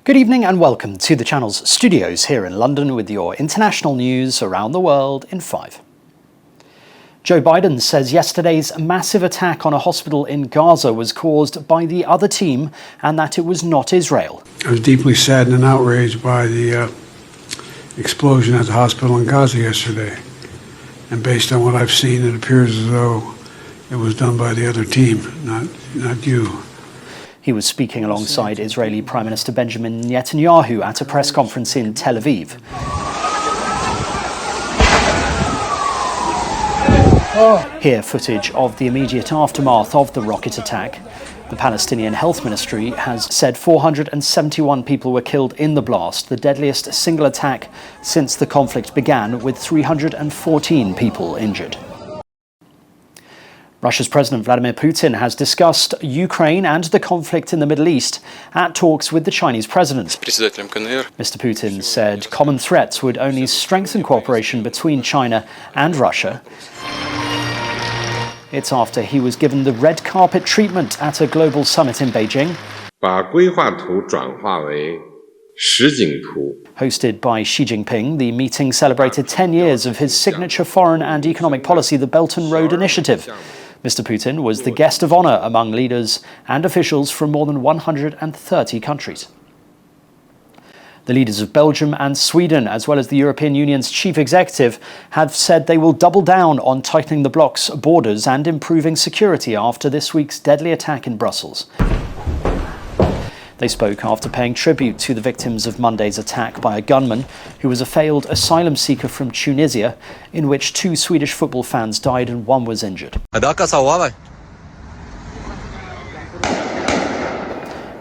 Good evening and welcome to the channel's studios here in London with your international news around the world in 5. Joe Biden says yesterday's massive attack on a hospital in Gaza was caused by the other team and that it was not Israel. I was deeply saddened and outraged by the explosion at the hospital in Gaza yesterday. And based on what I've seen, it appears as though it was done by the other team, not you. He was speaking alongside Israeli Prime Minister Benjamin Netanyahu at a press conference in Tel Aviv. Here, footage of the immediate aftermath of the rocket attack. The Palestinian Health Ministry has said 471 people were killed in the blast, the deadliest single attack since the conflict began, with 314 people injured. Russia's President Vladimir Putin has discussed Ukraine and the conflict in the Middle East at talks with the Chinese president. Mr. Putin said common threats would only strengthen cooperation between China and Russia. It's after he was given the red carpet treatment at a global summit in Beijing. Hosted by Xi Jinping, the meeting celebrated 10 years of his signature foreign and economic policy, the Belt and Road Initiative. Mr. Putin was the guest of honor among leaders and officials from more than 130 countries. The leaders of Belgium and Sweden, as well as the European Union's chief executive, have said they will double down on tightening the bloc's borders and improving security after this week's deadly attack in Brussels. They spoke after paying tribute to the victims of Monday's attack by a gunman who was a failed asylum seeker from Tunisia, in which 2 Swedish football fans died and 1 was injured. The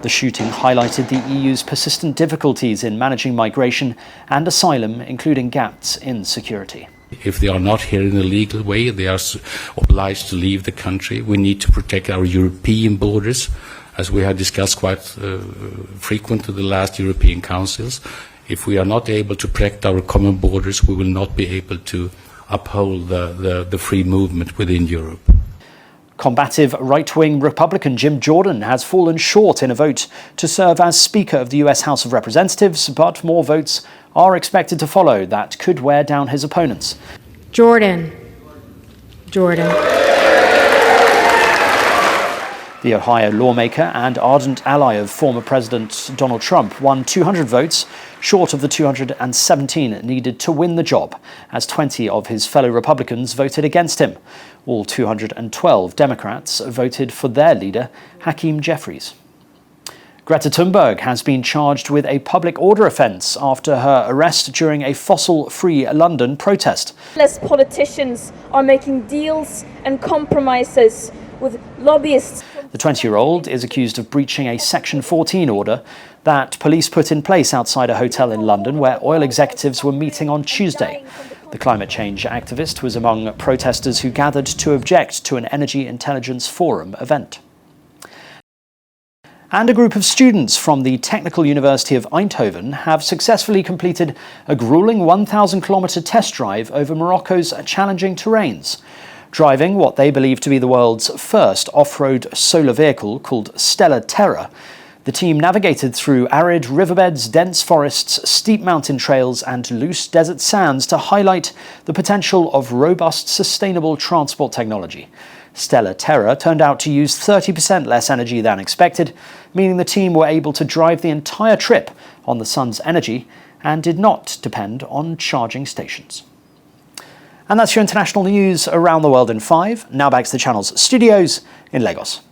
shooting highlighted the EU's persistent difficulties in managing migration and asylum, including gaps in security. If they are not here in a legal way, they are obliged to leave the country. We need to protect our European borders, as we have discussed quite frequently the last European Councils. If we are not able to protect our common borders, we will not be able to uphold the free movement within Europe. Combative right-wing Republican Jim Jordan has fallen short in a vote to serve as Speaker of the US House of Representatives, but more votes are expected to follow that could wear down his opponents. Jordan. The Ohio lawmaker and ardent ally of former President Donald Trump won 200 votes, short of the 217 needed to win the job, as 20 of his fellow Republicans voted against him. All 212 Democrats voted for their leader, Hakeem Jeffries. Greta Thunberg has been charged with a public order offence after her arrest during a fossil-free London protest. Politicians are making deals and compromises with lobbyists. The 20-year-old is accused of breaching a Section 14 order that police put in place outside a hotel in London where oil executives were meeting on Tuesday. The climate change activist was among protesters who gathered to object to an Energy Intelligence Forum event. And a group of students from the Technical University of Eindhoven have successfully completed a grueling 1,000-kilometre test drive over Morocco's challenging terrains. Driving what they believe to be the world's first off-road solar vehicle called Stella Terra, the team navigated through arid riverbeds, dense forests, steep mountain trails and loose desert sands to highlight the potential of robust, sustainable transport technology. Stella Terra turned out to use 30% less energy than expected, meaning the team were able to drive the entire trip on the sun's energy and did not depend on charging stations. And that's your international news around the world in 5. Now back to the channel's studios in Lagos.